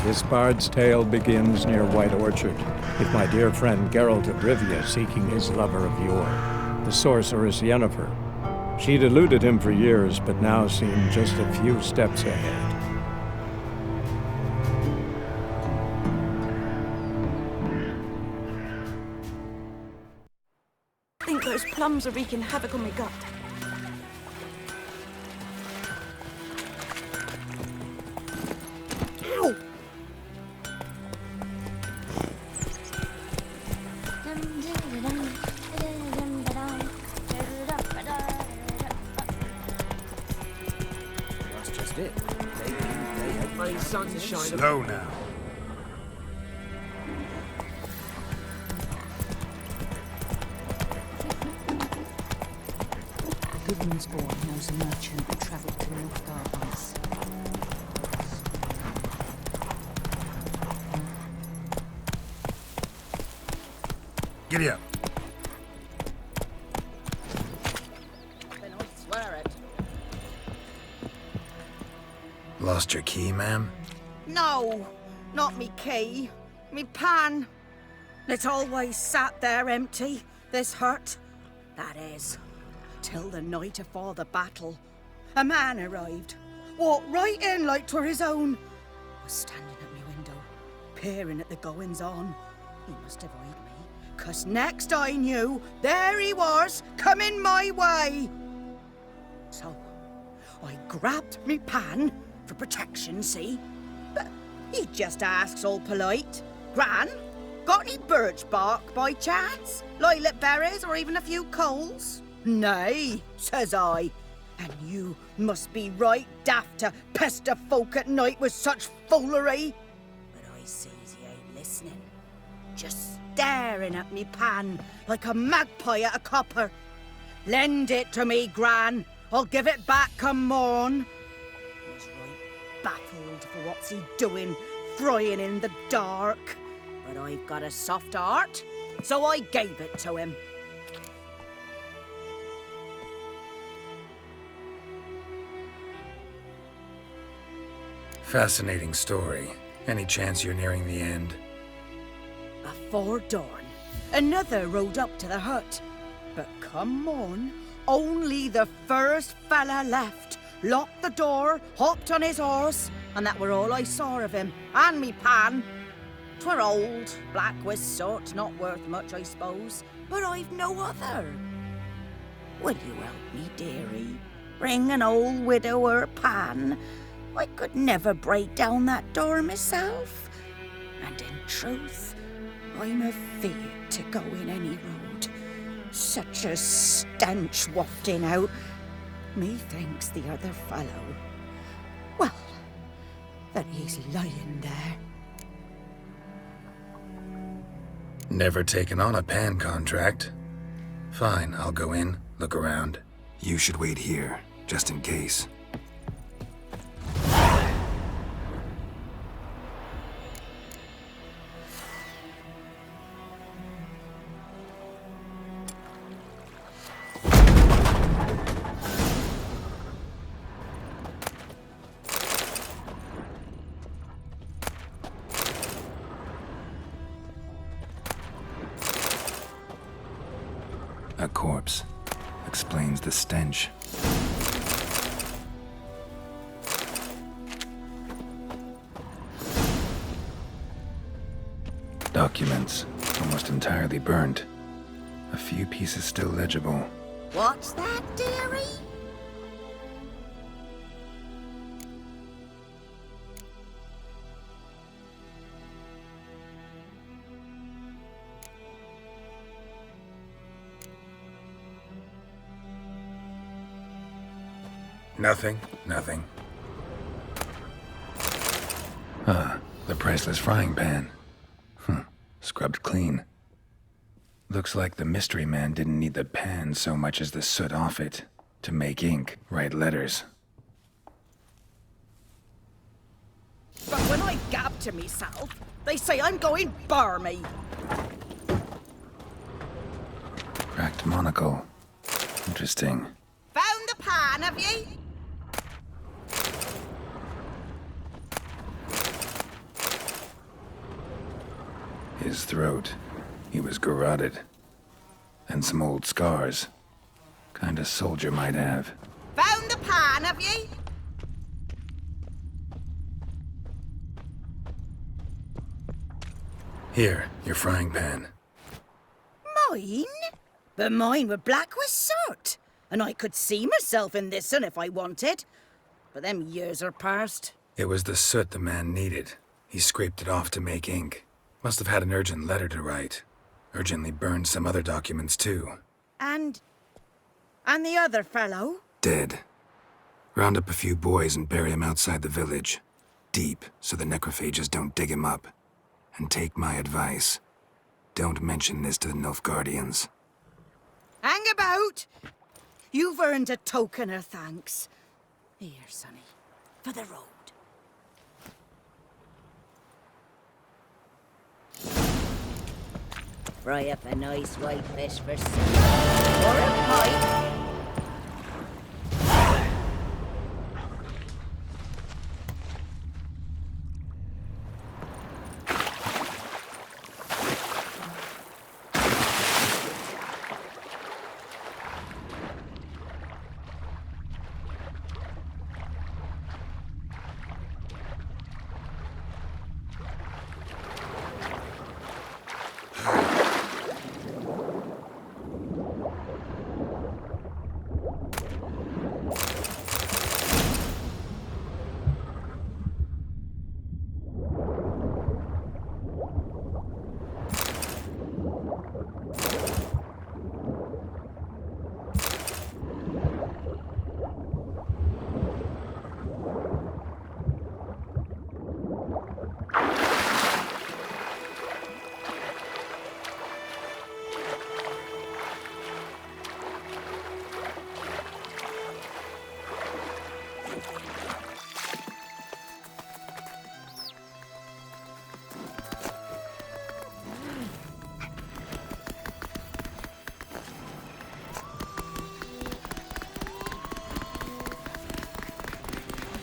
This bard's tale begins near White Orchard, with my dear friend Geralt of Rivia seeking his lover of yore, the sorceress Yennefer. She'd eluded him for years, but now seemed just a few steps ahead. I think those plums are wreaking havoc on my gut. Ow! That's just it. They had my sunshine. Slow now. Goodman's boy knows a merchant who travelled to Nilfgaard once. Giddy up. Then I swear it. Lost your key, ma'am? No, not me key. Me pan. It's always sat there empty, this hut. That is, till the night afore the battle. A man arrived, walked right in like 'twere his own. Was standing at me window, peering at the goings-on. He must avoid me, 'cause next I knew, there he was, coming my way. So, I grabbed me pan, for protection, see? But he just asks all polite, Gran, got any birch bark by chance? Lilac berries or even a few coals? Nay, says I. And you must be right daft to pester folk at night with such foolery. But I sees he ain't listening. Just staring at me pan like a magpie at a copper. Lend it to me, Gran. I'll give it back come morn. I was right baffled for what's he doing, frying in the dark. But I've got a soft heart, so I gave it to him. Fascinating story. Any chance you're nearing the end? Afore dawn, another rode up to the hut. But come morn, only the first fella left. Locked the door, hopped on his horse, and that were all I saw of him, and me pan. 'Twere old, black with soot, not worth much, I suppose, but I've no other. Will you help me, dearie? Bring an old widower pan? I could never break down that door myself. And in truth, I'm afeard to go in any road. Such a stench wafting out. Methinks the other fellow, well, that he's lying there. Never taken on a pan contract. Fine, I'll go in, look around. You should wait here, just in case. A corpse. Explains the stench. Documents. Almost entirely burnt. A few pieces still legible. What's that, dearie? Nothing. Ah, the priceless frying pan. Scrubbed clean. Looks like the mystery man didn't need the pan so much as the soot off it to make ink, write letters. But when I gab to myself, they say I'm going barmy. Cracked monocle. Interesting. Found the pan, have ye? his throat. He was garroted. And some old scars. Kind of soldier might have. Found the pan, have ye? Here, your frying pan. Mine? But mine were black with soot. And I could see myself in this one if I wanted. But them years are past. It was the soot the man needed. He scraped it off to make ink. Must have had an urgent letter to write. Urgently burned some other documents too. And the other fellow? Dead. Round up a few boys and bury him outside the village. Deep, so the necrophages don't dig him up. And take my advice. Don't mention this to the Nilfgaardians. Hang about! You've earned a token of thanks. Here, sonny, for the road. Fry up a nice white fish for supper. Or a pipe.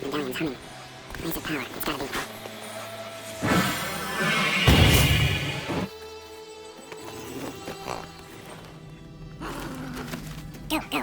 Medallion's humming. Laser power. It's gotta be. Go, go.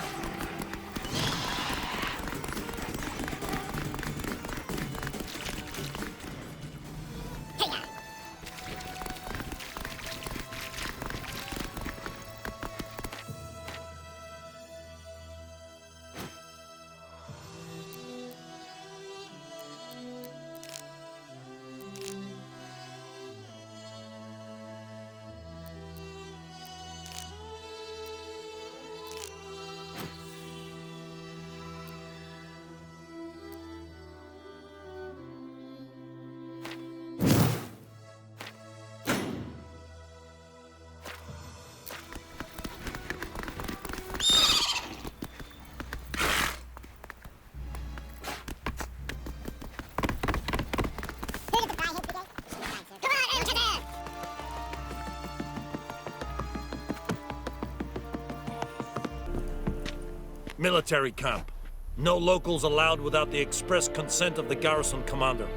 Military camp. No locals allowed without the express consent of the garrison commander.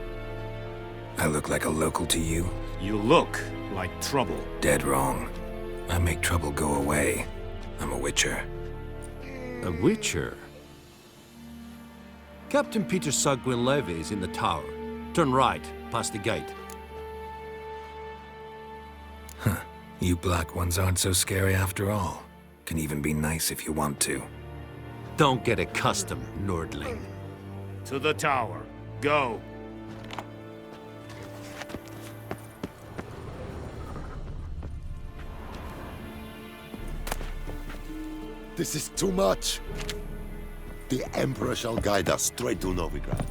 I look like a local to you? You look like trouble. Dead wrong. I make trouble go away. I'm a witcher. A witcher? Captain Peter Sagwin-Levy is in the tower. Turn right, past the gate. Huh. You black ones aren't so scary after all. Can even be nice if you want to. Don't get accustomed, Nordling. To the tower. Go. This is too much. The Emperor shall guide us straight to Novigrad.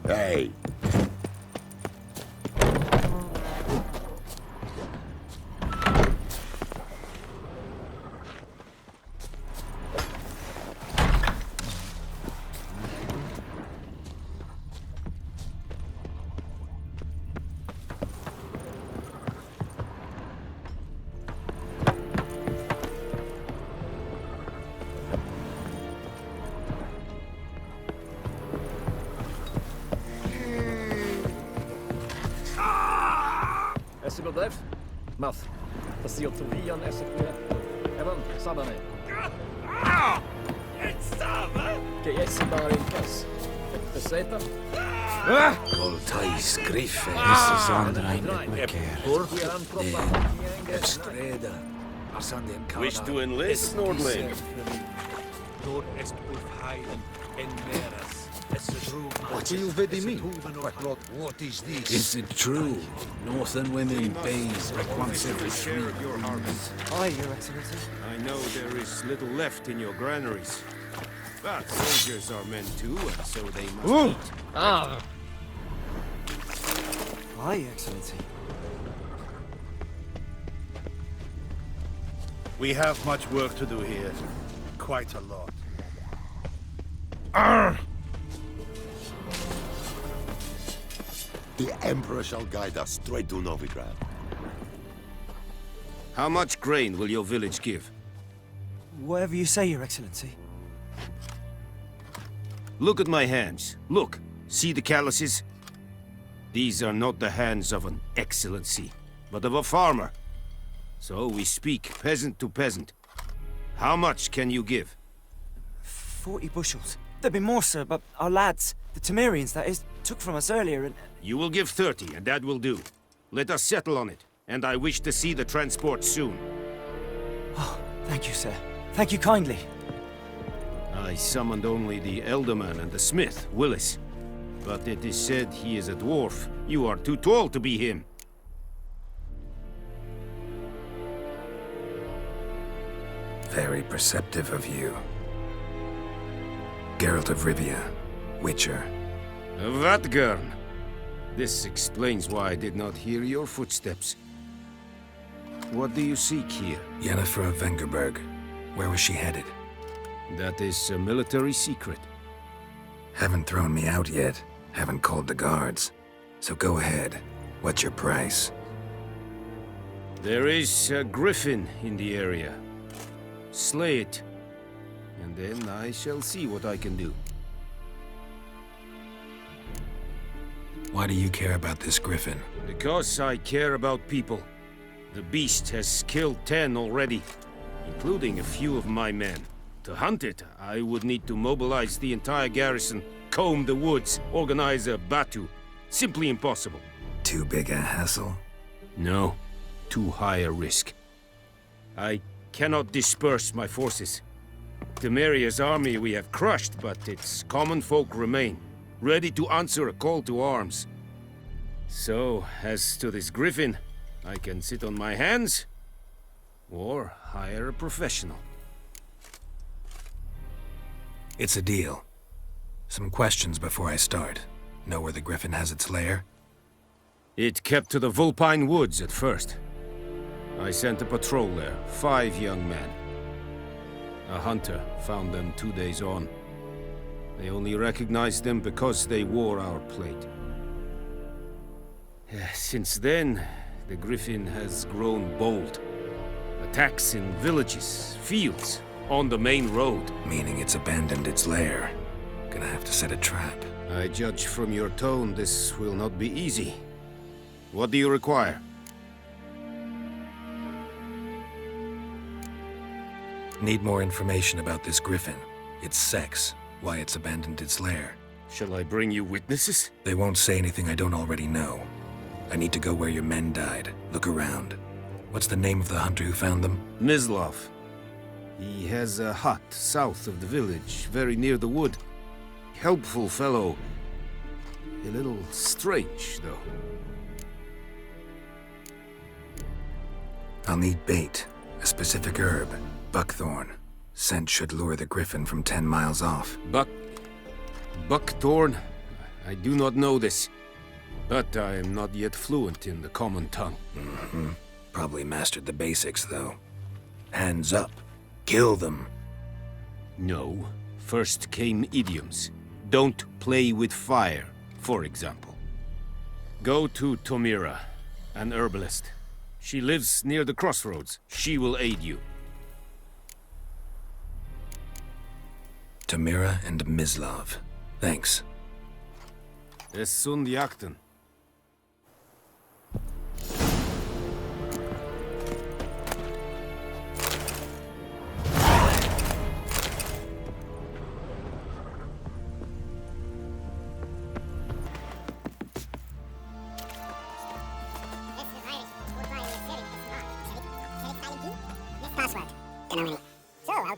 Hey. Possible left? Math. Passeer to Vian SFP. Evan, Sabane. Che essi bara in pass. Beseta. Coltais griffe. This Wish to enlist, Nordling? What do you vedi mean? What is this? Is it true? Northern women bathe once every Share of your harvest. Aye, Your Excellency. I know there is little left in your granaries. But soldiers are men too, and so they must eat. Ah. Aye, Excellency. We have much work to do here. Quite a lot. The Emperor shall guide us straight to Novigrad. How much grain will your village give? Whatever you say, Your Excellency. Look at my hands. Look. See the calluses? These are not the hands of an excellency, but of a farmer. So we speak peasant to peasant. How much can you give? 40 bushels. There'd be more, sir, but our lads, the Temerians, that is, took from us earlier and... You will give 30, and that will do. Let us settle on it, and I wish to see the transport soon. Oh, thank you, sir. Thank you kindly. I summoned only the Elderman and the smith, Willis. But it is said he is a dwarf. You are too tall to be him. Very perceptive of you. Geralt of Rivia, Witcher. Vatgern. This explains why I did not hear your footsteps. What do you seek here? Yennefer of Vengerberg. Where was she headed? That is a military secret. Haven't thrown me out yet. Haven't called the guards. So go ahead. What's your price? There is a griffin in the area. Slay it, and then I shall see what I can do. Why do you care about this griffin? Because I care about people. The beast has killed 10 already, including a few of my men. To hunt it, I would need to mobilize the entire garrison, comb the woods, organize a batu. Simply impossible. Too big a hassle? No, too high a risk. I cannot disperse my forces. Temeria's army we have crushed, but its common folk remain, ready to answer a call to arms. So, as to this griffin, I can sit on my hands, or hire a professional. It's a deal. Some questions before I start. Know where the griffin has its lair? It kept to the Vulpine Woods at first. I sent a patrol there, 5 young men. A hunter found them 2 days on. They only recognized them because they wore our plate. Since then, the griffin has grown bold. Attacks in villages, fields, on the main road. Meaning it's abandoned its lair. Gonna have to set a trap. I judge from your tone this will not be easy. What do you require? Need more information about this griffin. Its sex, why it's abandoned its lair. Shall I bring you witnesses? They won't say anything I don't already know. I need to go where your men died. Look around. What's the name of the hunter who found them? Mislav. He has a hut south of the village, very near the wood. Helpful fellow. A little strange, though. I'll need bait. A specific herb. Buckthorn. Scent should lure the griffin from 10 miles off. Buckthorn? I do not know this. But I am not yet fluent in the common tongue. Mm-hmm. Probably mastered the basics, though. Hands up. Kill them. No. First came idioms. Don't play with fire, for example. Go to Tomira, an herbalist. She lives near the crossroads. She will aid you. Tomira and Mislav. Thanks. Es sund jakten.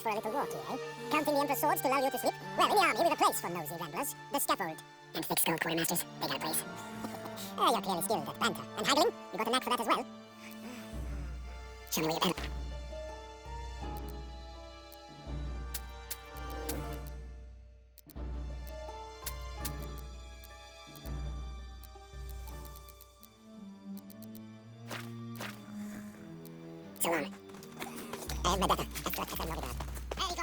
for a little walkie, eh? Counting the Emperor's swords to lull you to sleep? Well, in the army, we've a place for nosy ramblers. The scaffold. And thick-skulled quartermasters. They got a place. You're clearly skilled at banter. And haggling? You got a knack for that as well? Show me where your pen... So long. Vendetta. F novidad. There you go.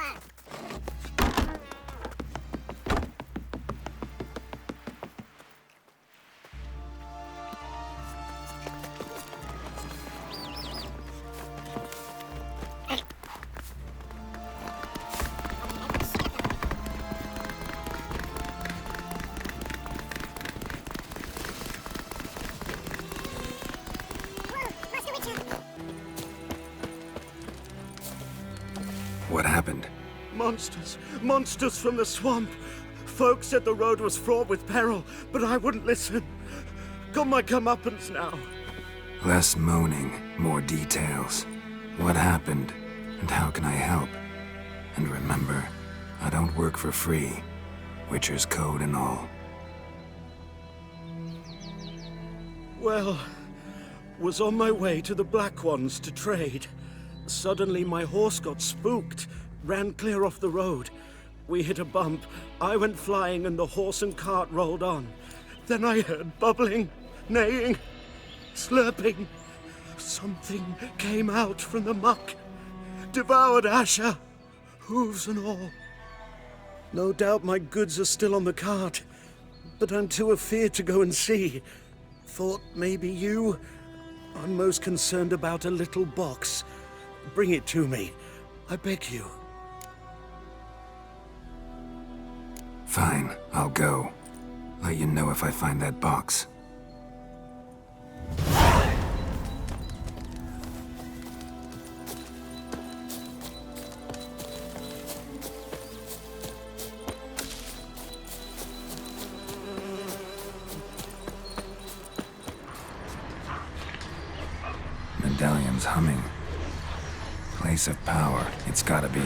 What happened? Monsters! Monsters from the swamp! Folks said the road was fraught with peril, but I wouldn't listen. Got my comeuppance now. Less moaning, more details. What happened, and how can I help? And remember, I don't work for free. Witcher's code and all. Well, was on my way to the Black Ones to trade. Suddenly my horse got spooked, ran clear off the road. We hit a bump, I went flying and the horse and cart rolled on. Then I heard bubbling, neighing, slurping. Something came out from the muck, devoured Asher, hooves and all. No doubt my goods are still on the cart, but I'm too afeard to go and see. Thought maybe you... I'm most concerned about a little box. Bring it to me. I beg you. Fine, I'll go. Let you know if I find that box. Medallion's humming. Place of power, it's gotta be.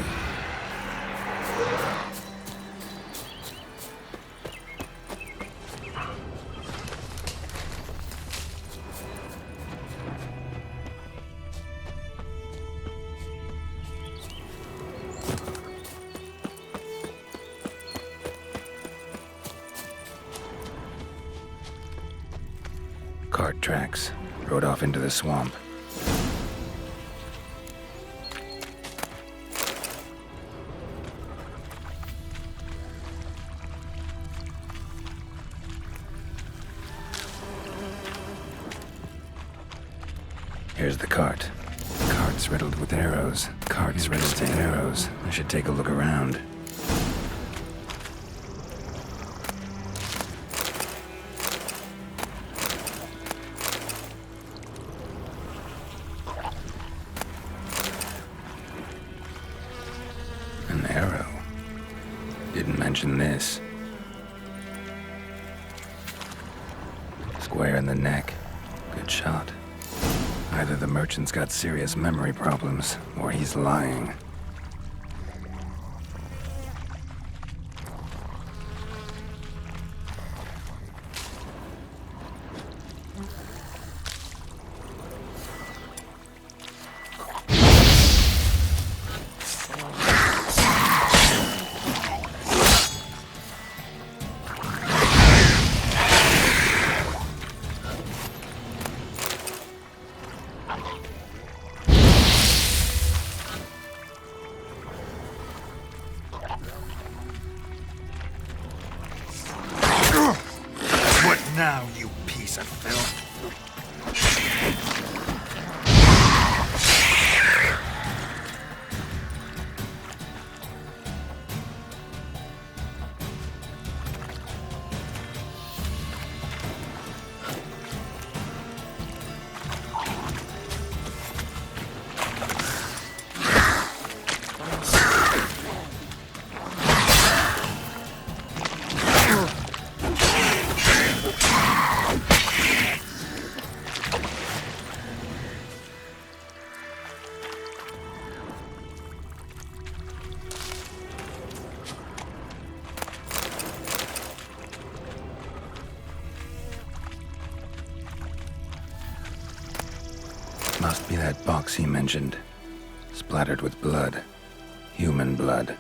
Cart tracks. Rode off into the swamp. Here's the cart. Cart's riddled with arrows. Cart's riddled with arrows. I should take a look around. An arrow. Didn't mention this. Square in the neck. Good shot. Either the merchant's got serious memory problems, or he's lying. Now, you piece of filth. That box he mentioned, splattered with blood. Human blood.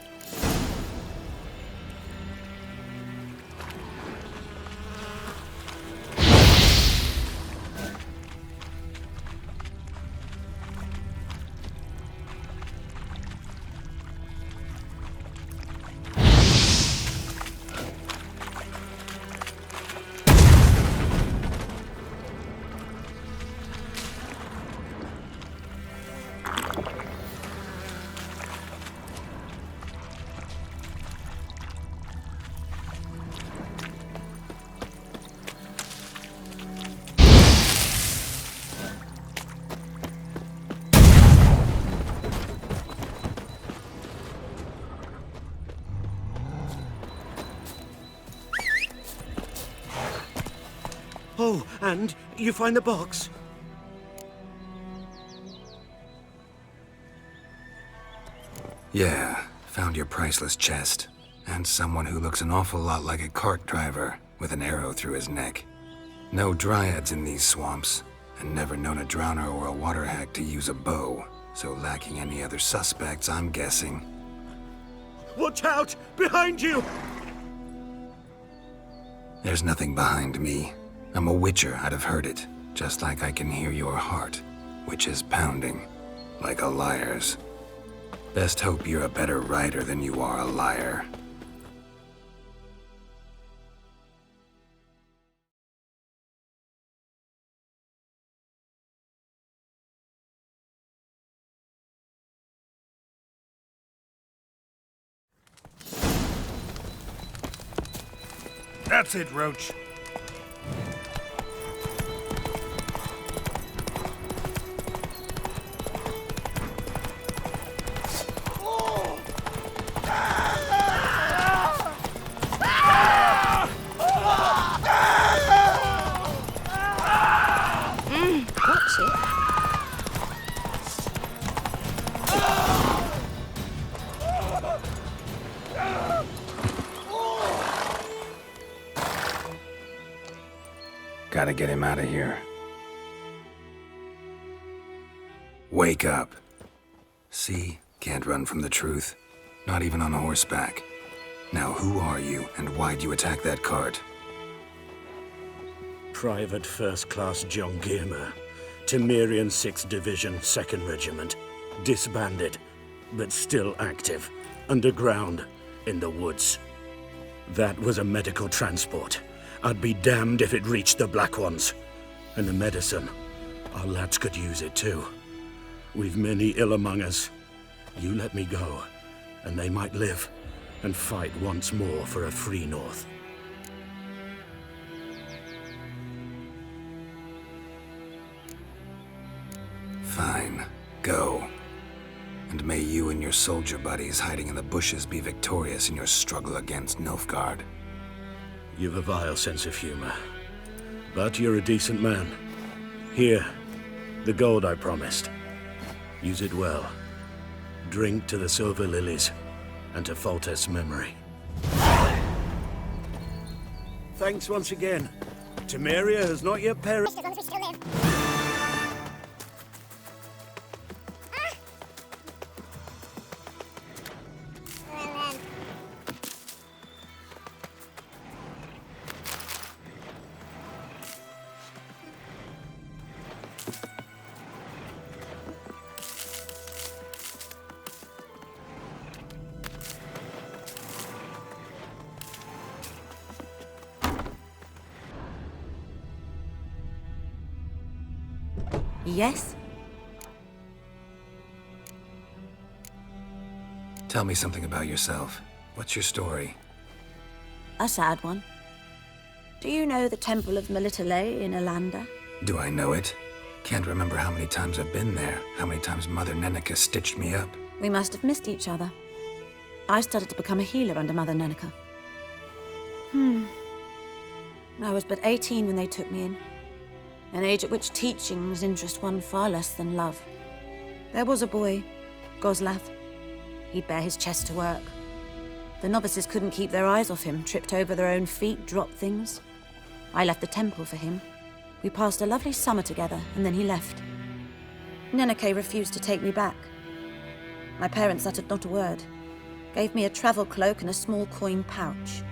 Oh, and you find the box? Yeah, found your priceless chest. And someone who looks an awful lot like a cart driver, with an arrow through his neck. No dryads in these swamps, and never known a drowner or a water hack to use a bow. So lacking any other suspects, I'm guessing. Watch out! Behind you! There's nothing behind me. I'm a witcher, I'd have heard it. Just like I can hear your heart, which is pounding. Like a liar's. Best hope you're a better writer than you are a liar. That's it, Roach. Watch it. Gotta get him out of here. Wake up. See? Can't run from the truth. Not even on horseback. Now who are you, and why'd you attack that cart? Private First Class John Giermer, Temerian 6th Division, 2nd Regiment. Disbanded, but still active. Underground, in the woods. That was a medical transport. I'd be damned if it reached the Black Ones. And the medicine, our lads could use it too. We've many ill among us. You let me go, and they might live, and fight once more for a free North. Fine. Go. And may you and your soldier buddies hiding in the bushes be victorious in your struggle against Nilfgaard. You've a vile sense of humor. But you're a decent man. Here, the gold I promised. Use it well. Drink to the Silver Lilies, and to Foltest's memory. Thanks once again. Temeria has not yet perished. As long as we still live. Yes? Tell me something about yourself. What's your story? A sad one. Do you know the Temple of Melitele in Alanda? Do I know it? Can't remember how many times I've been there, how many times Mother Neneka stitched me up. We must have missed each other. I started to become a healer under Mother Neneka. I was but 18 when they took me in. An age at which teachings interest one far less than love. There was a boy, Goslav. He'd bare his chest to work. The novices couldn't keep their eyes off him, tripped over their own feet, dropped things. I left the temple for him. We passed a lovely summer together, and then he left. Neneke refused to take me back. My parents uttered not a word, gave me a travel cloak and a small coin pouch.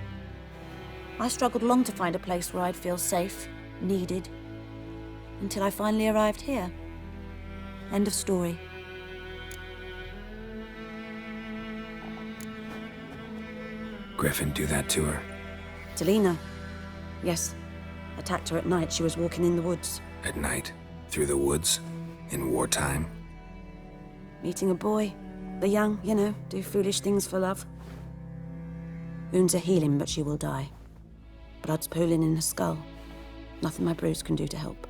I struggled long to find a place where I'd feel safe, needed, until I finally arrived here. End of story. Griffin do that to her? Delina? Yes. Attacked her at night. She was walking in the woods. At night? Through the woods? In wartime? Meeting a boy. The young, you know, do foolish things for love. Wounds are healing, but she will die. Blood's pooling in her skull. Nothing my bruise can do to help.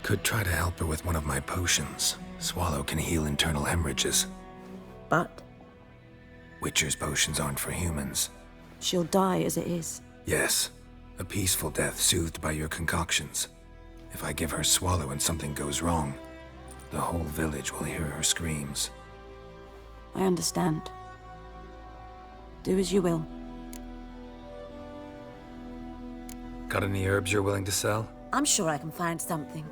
Could try to help her with one of my potions. Swallow can heal internal hemorrhages. But? Witcher's potions aren't for humans. She'll die as it is. Yes. A peaceful death soothed by your concoctions. If I give her Swallow and something goes wrong, the whole village will hear her screams. I understand. Do as you will. Got any herbs you're willing to sell? I'm sure I can find something.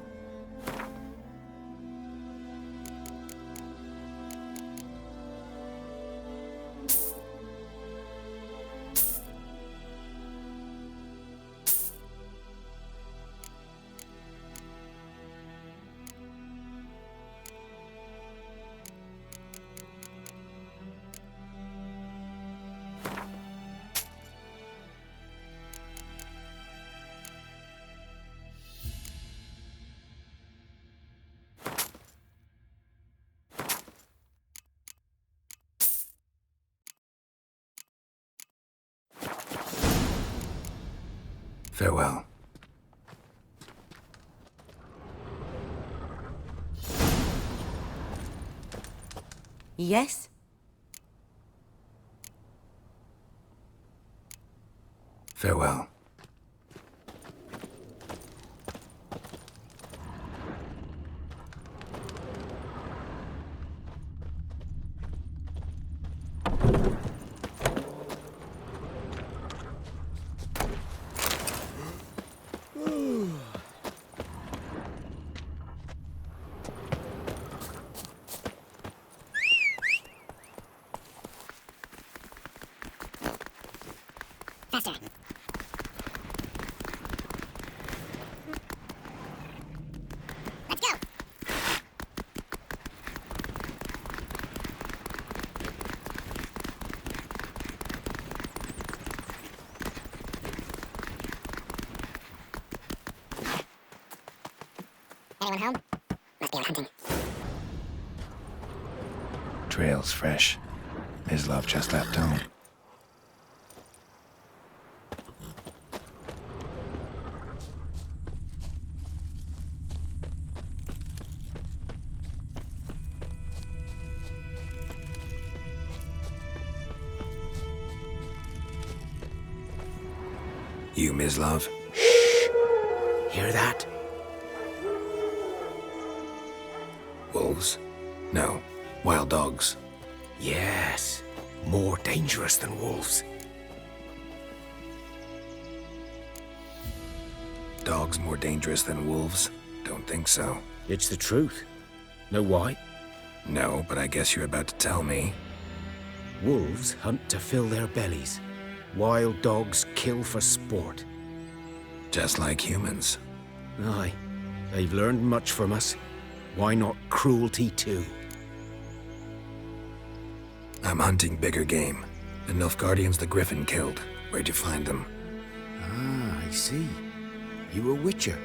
Farewell. Yes? Farewell. Faster. Let's go. Anyone home? Must be out hunting. Trail's fresh. His love just left home. You, Mislav? Hear that? Wolves? No. Wild dogs. Yes. More dangerous than wolves. Dogs more dangerous than wolves? Don't think so. It's the truth. Know why? No, but I guess you're about to tell me. Wolves hunt to fill their bellies. Wild dogs kill for sport. Just like humans. Aye. They've learned much from us. Why not cruelty too? I'm hunting bigger game. The Nilfgaardians the Griffin killed. Where'd you find them? Ah, I see. You a witcher.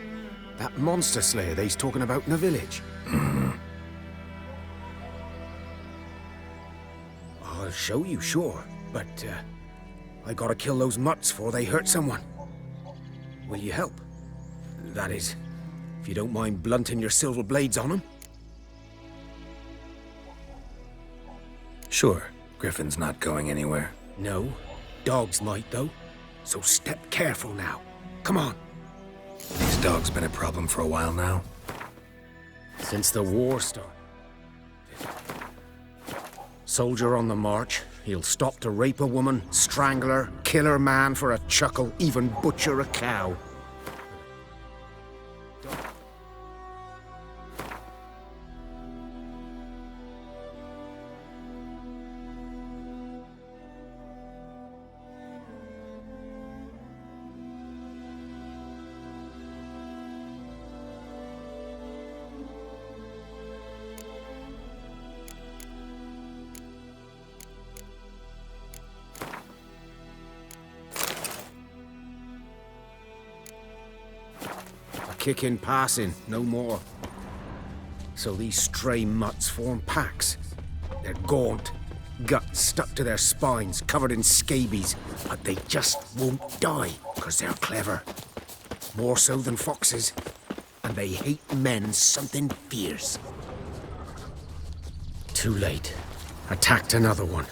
That monster slayer they's talking about in the village. Mm-hmm. I'll show you, sure. But, I gotta kill those mutts before they hurt someone. Will you help? That is, if you don't mind blunting your silver blades on them. Sure. Griffin's not going anywhere. No. Dogs might, though. So step careful now. Come on. These dogs been a problem for a while now? Since the war started. Soldier on the march. He'll stop to rape a woman, strangle her, kill her man for a chuckle, even butcher a cow. kick in passing, no more. So these stray mutts form packs. They're gaunt, guts stuck to their spines, covered in scabies, but they just won't die, because they're clever. More so than foxes. And they hate men something fierce. Too late. Attacked another one.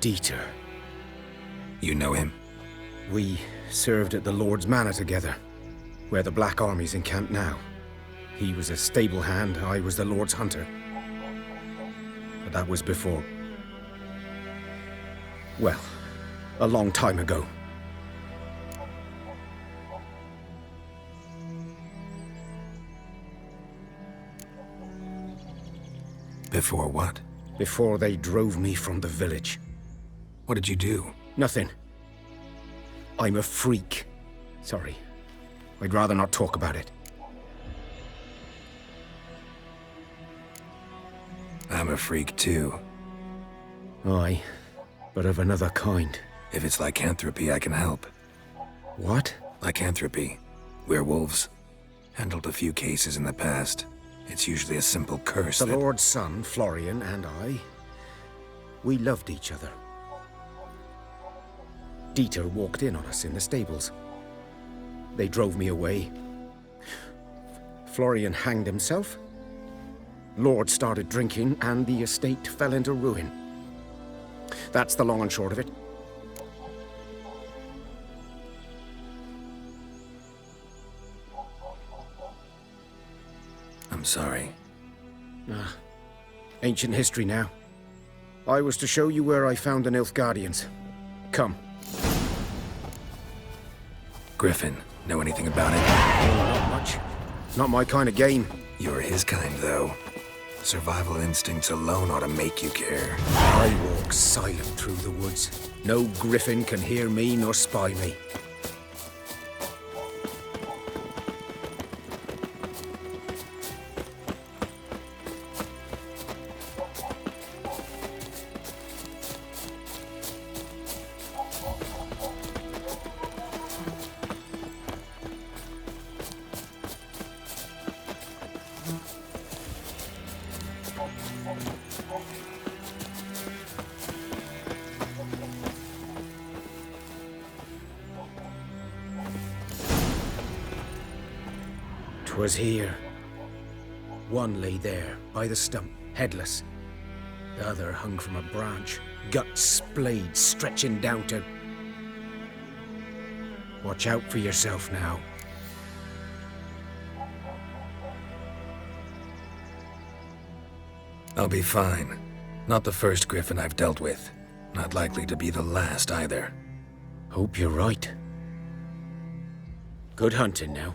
Dieter. You know him? We served at the Lord's Manor together, where the Black Army's encamped now. He was a stable hand, I was the Lord's hunter. But that was before... well, a long time ago. Before what? Before they drove me from the village. What did you do? Nothing. I'm a freak. Sorry. I'd rather not talk about it. I'm a freak too. Aye, but of another kind. If it's lycanthropy, I can help. What? Lycanthropy. Werewolves. Handled a few cases in the past. It's usually a simple curse The that... Lord's son, Florian, and I, we loved each other. Dieter walked in on us in the stables. They drove me away. Florian hanged himself. Lord started drinking, and the estate fell into ruin. That's the long and short of it. I'm sorry. Ancient history now. I was to show you where I found the Nilfgaardians. Come. Griffin, know anything about it? Not much. Not my kind of game. You're his kind, though. Survival instincts alone ought to make you care. I walk silent through the woods. No griffin can hear me nor spy me. Was here. One lay there, by the stump, headless. The other hung from a branch, guts splayed, stretching down to... Watch out for yourself now. I'll be fine. Not the first griffin I've dealt with. Not likely to be the last either. Hope you're right. Good hunting now.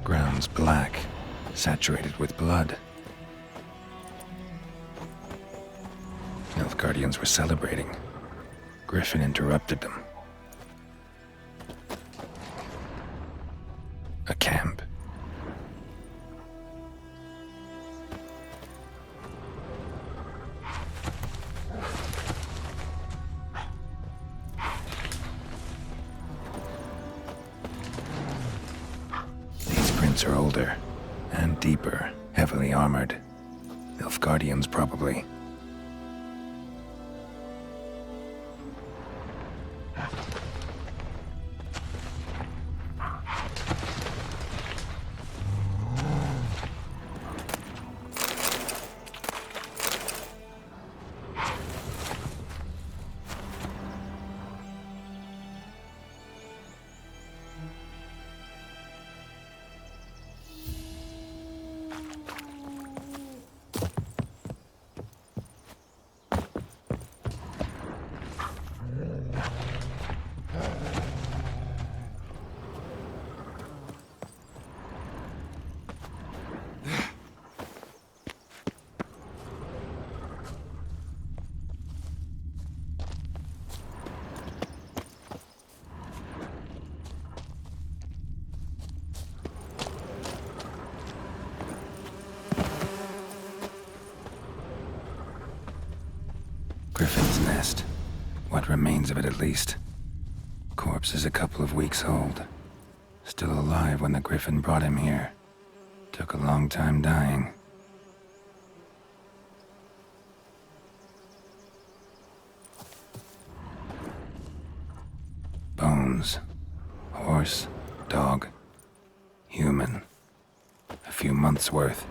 Ground's black, saturated with blood. Nilfgaardians were celebrating. Griffin interrupted them. A camp. Are older and deeper, heavily armored. Nilfgaardians, probably. Griffin's nest. What remains of it, at least. Corpse is a couple of weeks old. Still alive when the Griffin brought him here. Took a long time dying. Bones. Horse, dog, human. A few months' worth.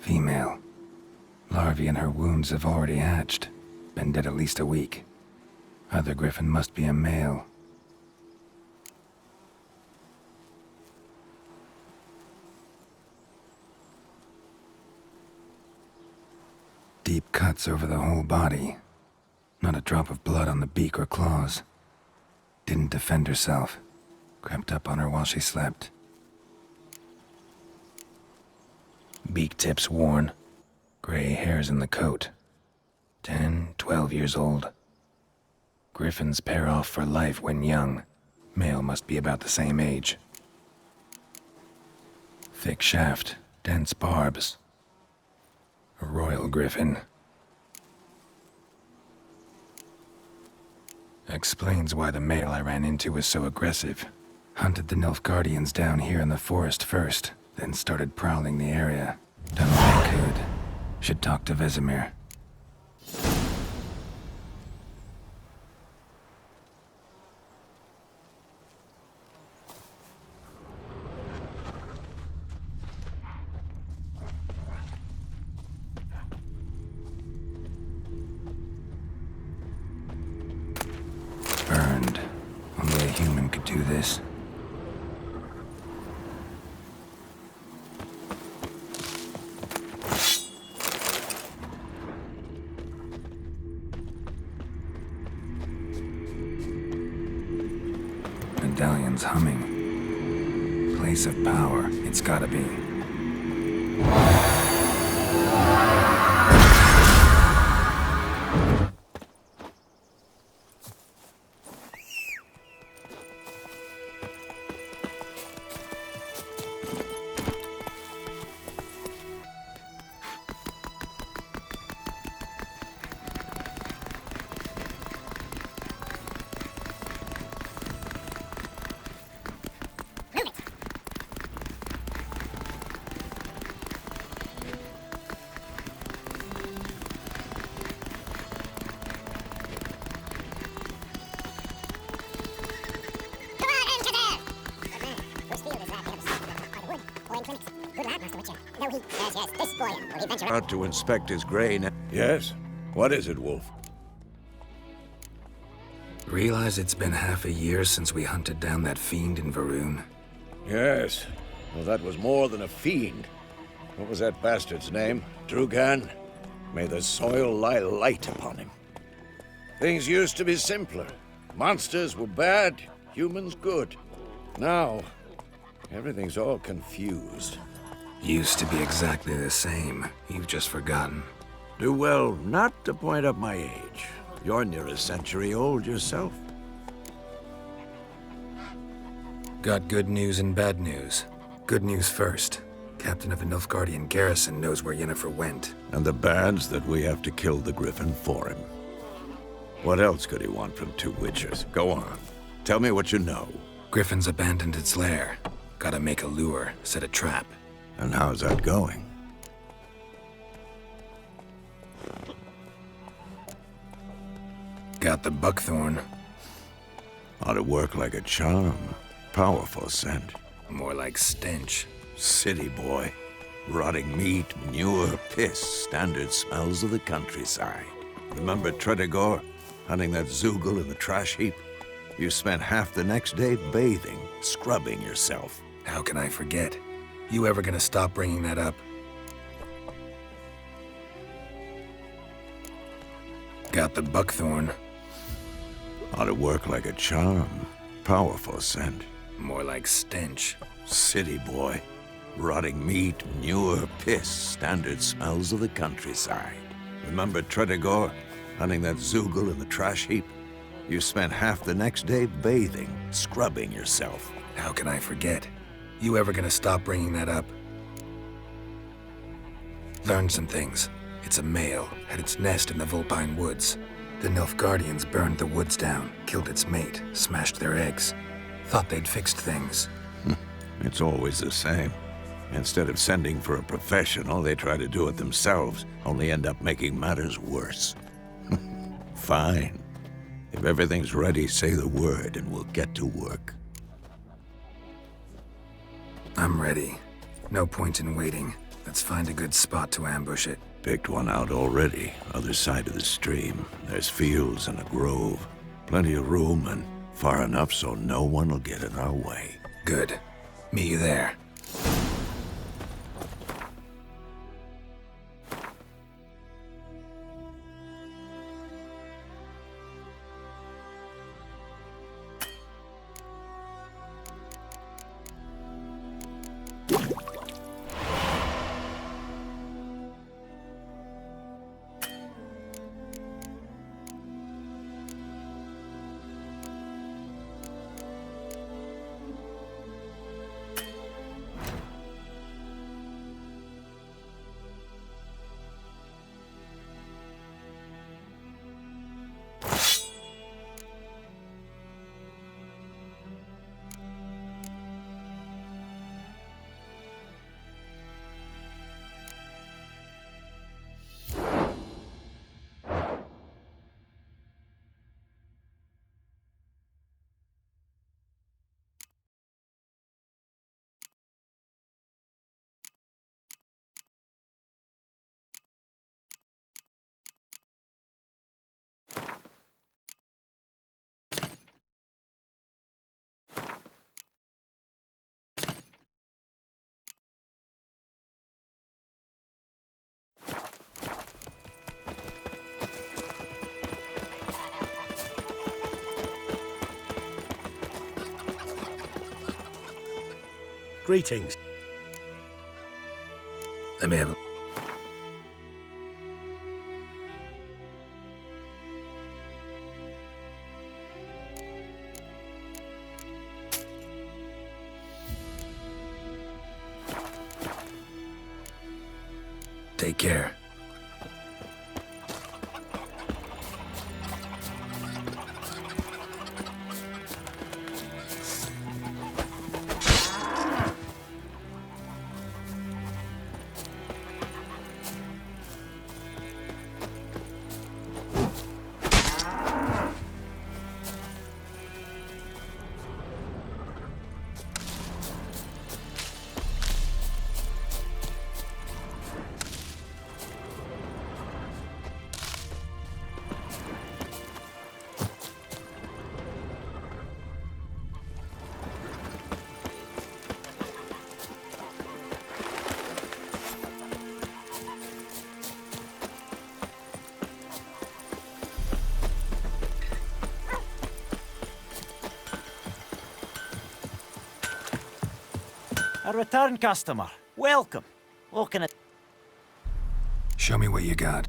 Female. Larvae in her wounds have already hatched. Been dead at least a week. Other Griffin must be a male. Deep cuts over the whole body. Not a drop of blood on the beak or claws. Didn't defend herself. Crept up on her while she slept. Beak tips worn. Gray hairs in the coat. 10, 12 years old. Griffins pair off for life when young. Male must be about the same age. Thick shaft, dense barbs. A royal griffin. Explains why the male I ran into was so aggressive. Hunted the Nilfgaardians down here in the forest first, then started prowling the area. Done what I could. Should talk to Vesemir. Burned. Only a human could do this. Medallion's humming. Place of power, it's gotta be. Out to inspect his grain. Yes? What is it, Wolf? Realize it's been half a year since we hunted down that fiend in Varun? Yes. Well, that was more than a fiend. What was that bastard's name? Drugan? May the soil lie light upon him. Things used to be simpler. Monsters were bad, humans good. Now, everything's all confused. Used to be exactly the same. You've just forgotten. Do well not to point up my age. You're near a century old yourself. Got good news and bad news. Good news first. Captain of the Nilfgaardian garrison knows where Yennefer went. And the bad's that we have to kill the Griffin for him. What else could he want from two witchers? Go on. Tell me what you know. Griffin's abandoned its lair. Gotta make a lure, set a trap. And how's that going? Got the buckthorn. Ought to work like a charm. Powerful scent. More like stench. City boy. Rotting meat, manure, piss. Standard smells of the countryside. Remember Tredegor? Hunting that Zoogle in the trash heap? You spent half the next day bathing, scrubbing yourself. How can I forget? You ever gonna stop bringing that up? Got the buckthorn. Ought to work like a charm. Powerful scent. More like stench. City boy. Rotting meat, manure, piss, standard smells of the countryside. Remember Tredigor, hunting that Zoogle in the trash heap? You spent half the next day bathing, scrubbing yourself. How can I forget? You ever gonna stop bringing that up? Learned some things. It's a male, had its nest in the Vulpine Woods. The Nilfgaardians burned the woods down, killed its mate, smashed their eggs. Thought they'd fixed things. It's always the same. Instead of sending for a professional, they try to do it themselves, only end up making matters worse. Fine. If everything's ready, say the word and we'll get to work. I'm ready. No point in waiting. Let's find a good spot to ambush it. Picked one out already, other side of the stream. There's fields and a grove. Plenty of room and far enough so no one will get in our way. Good. Meet you there. Greetings. Let me have a... Take care. A return customer. Welcome. What can I... Show me what you got.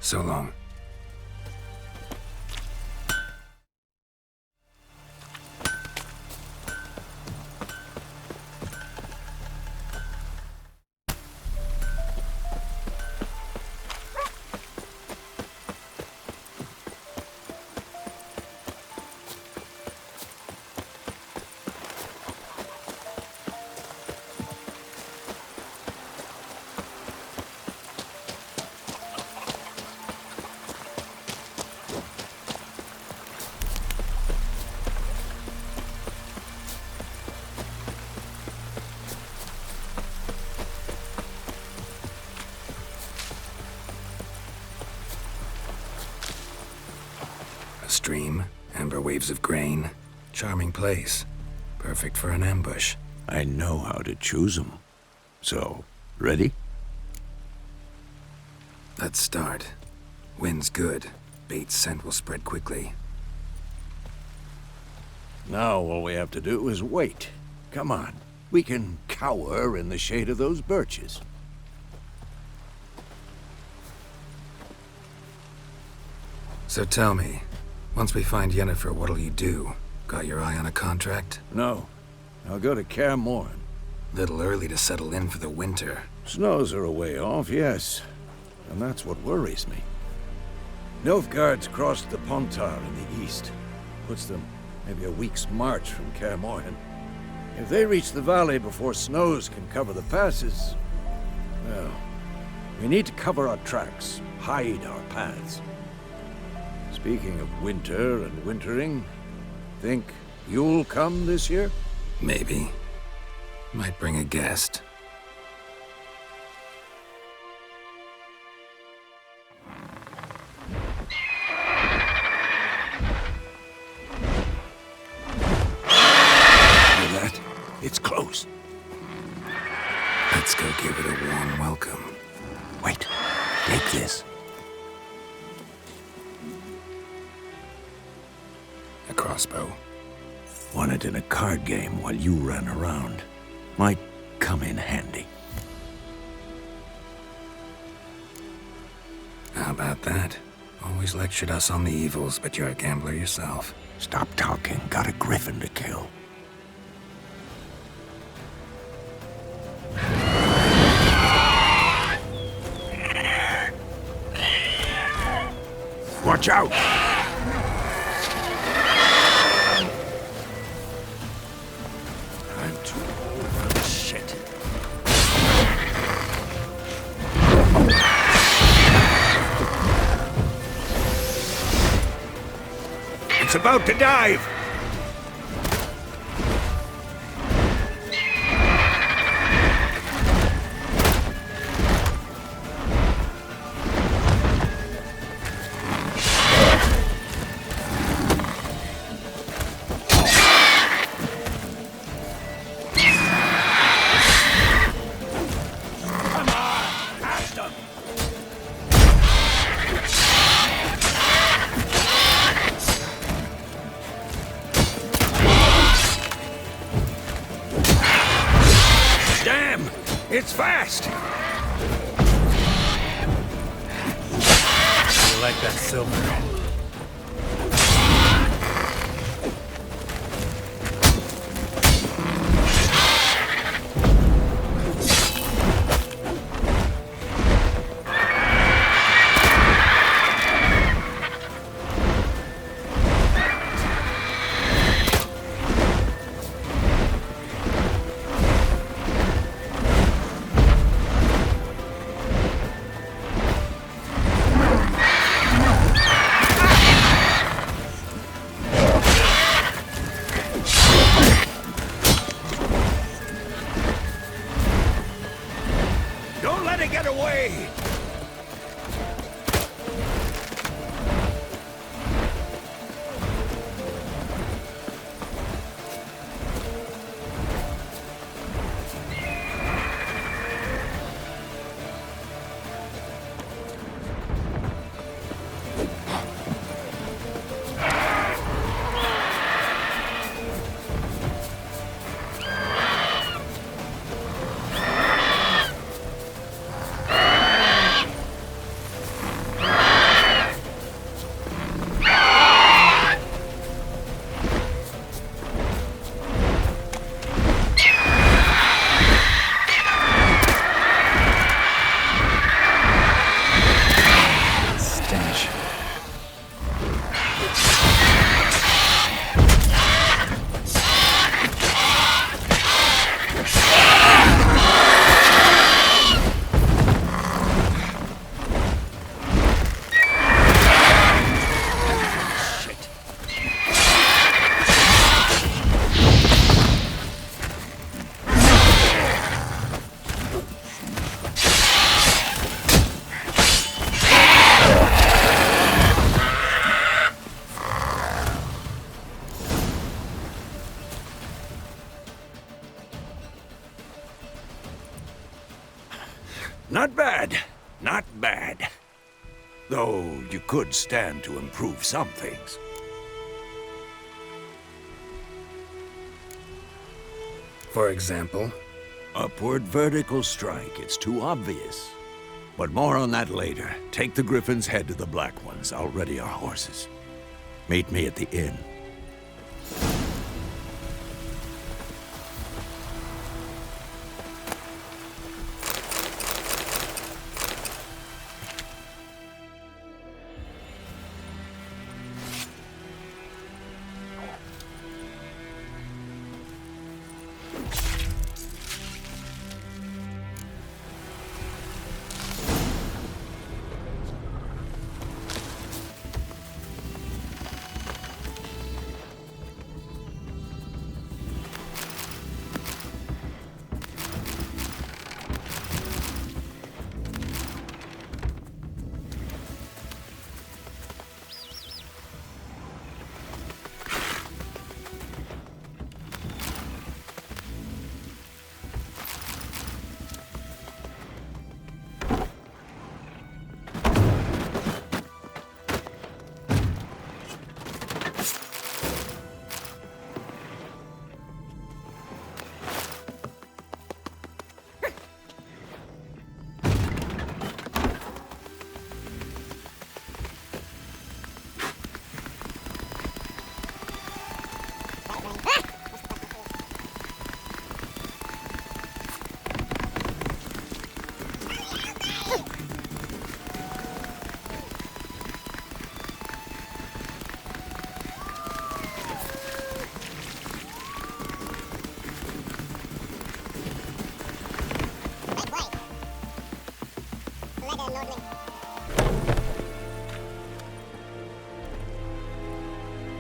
So long. A stream, amber waves of grain. Charming place. Perfect for an ambush. I know how to choose them. So, ready? Let's start. Wind's good. Bait's scent will spread quickly. Now all we have to do is wait. Come on. We can cower in the shade of those birches. So tell me, once we find Yennefer, what'll you do? Got your eye on a contract? No. I'll go to Kaer Morhen. Little early to settle in for the winter. Snows are a way off, yes. And that's what worries me. Nilfgaard's crossed the Pontar in the east. Puts them maybe a week's march from Kaer Morhen. If they reach the valley before snows can cover the passes, well, we need to cover our tracks, hide our paths. Speaking of winter and wintering, think you'll come this year? Maybe. Might bring a guest. It's close. Let's go give it a warm welcome. Wait, take this. A crossbow. Won it in a card game while you ran around. Might come in handy. How about that? Always lectured us on the evils, but you're a gambler yourself. Stop talking. Got a griffin to kill. Watch out! I'm too old for this shit. It's about to dive! It's fast! You like that silver? Not bad. Not bad. Though you could stand to improve some things. For example? Upward vertical strike. It's too obvious. But more on that later. Take the Griffin's head to the Black Ones. I'll ready our horses. Meet me at the inn.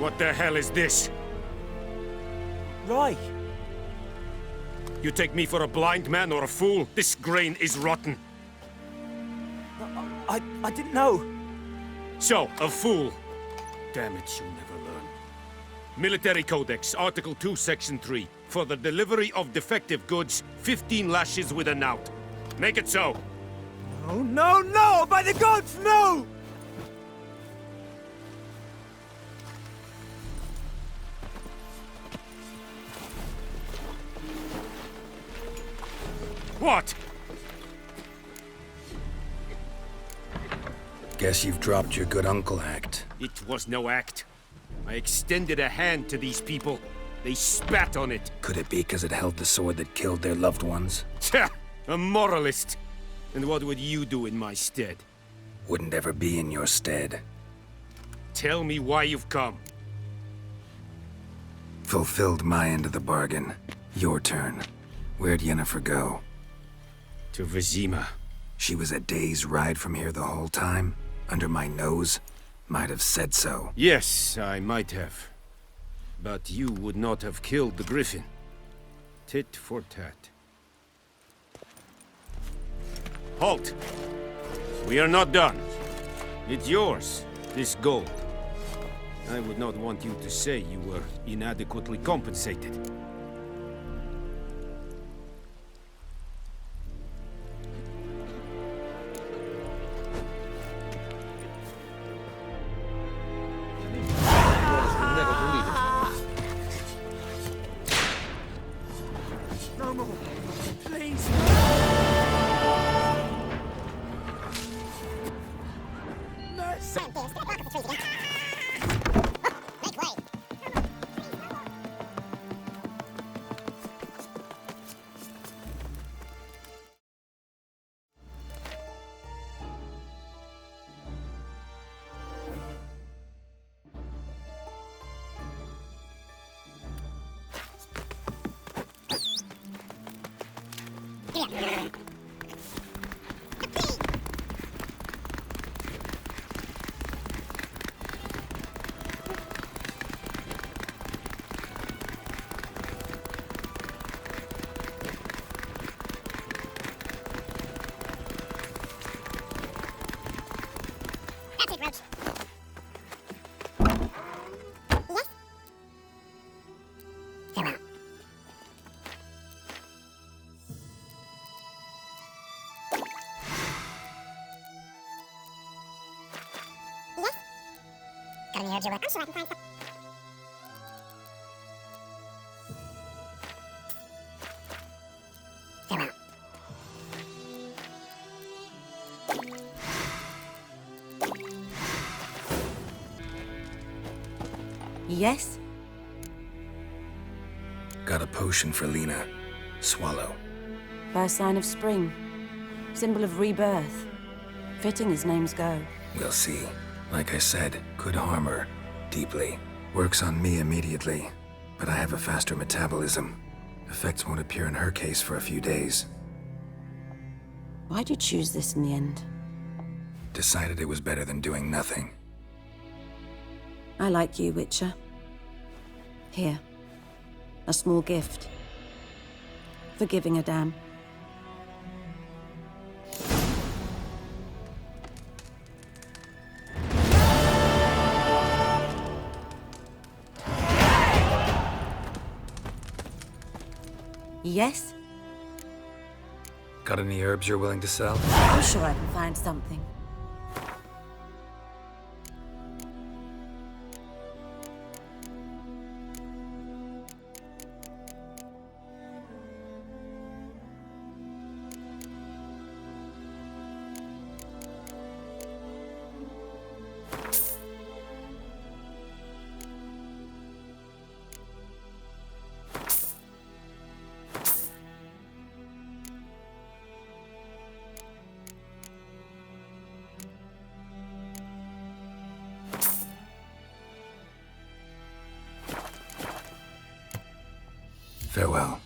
What the hell is this? Roy! You take me for a blind man or a fool? This grain is rotten. I didn't know. So, a fool. Damn it, you'll never learn. Military Codex, Article 2, Section 3. For the delivery of defective goods, 15 lashes with a knout. Make it so. Oh, no, no! By the gods, no! What? Guess you've dropped your good uncle act. It was no act. I extended a hand to these people. They spat on it. Could it be because it held the sword that killed their loved ones? Tja! A moralist. And what would you do in my stead? Wouldn't ever be in your stead. Tell me why you've come. Fulfilled my end of the bargain. Your turn. Where'd Yennefer go? To Vizima. She was a day's ride from here the whole time? Under my nose? Might have said so. Yes, I might have. But you would not have killed the Griffin. Tit for tat. Halt! We are not done. It's yours, this gold. I would not want you to say you were inadequately compensated. No more. Please. Mercy. Got any herbs you want? I'm sure I can find some. Farewell. Yes? Got a potion for Lena. Swallow. First sign of spring. Symbol of rebirth. Fitting as names go. We'll see. Like I said, could harm her. Deeply. Works on me immediately. But I have a faster metabolism. Effects won't appear in her case for a few days. Why'd you choose this in the end? Decided it was better than doing nothing. I like you, Witcher. Here. A small gift. For giving a damn. Yes? Got any herbs you're willing to sell? I'm sure I can find something. Farewell.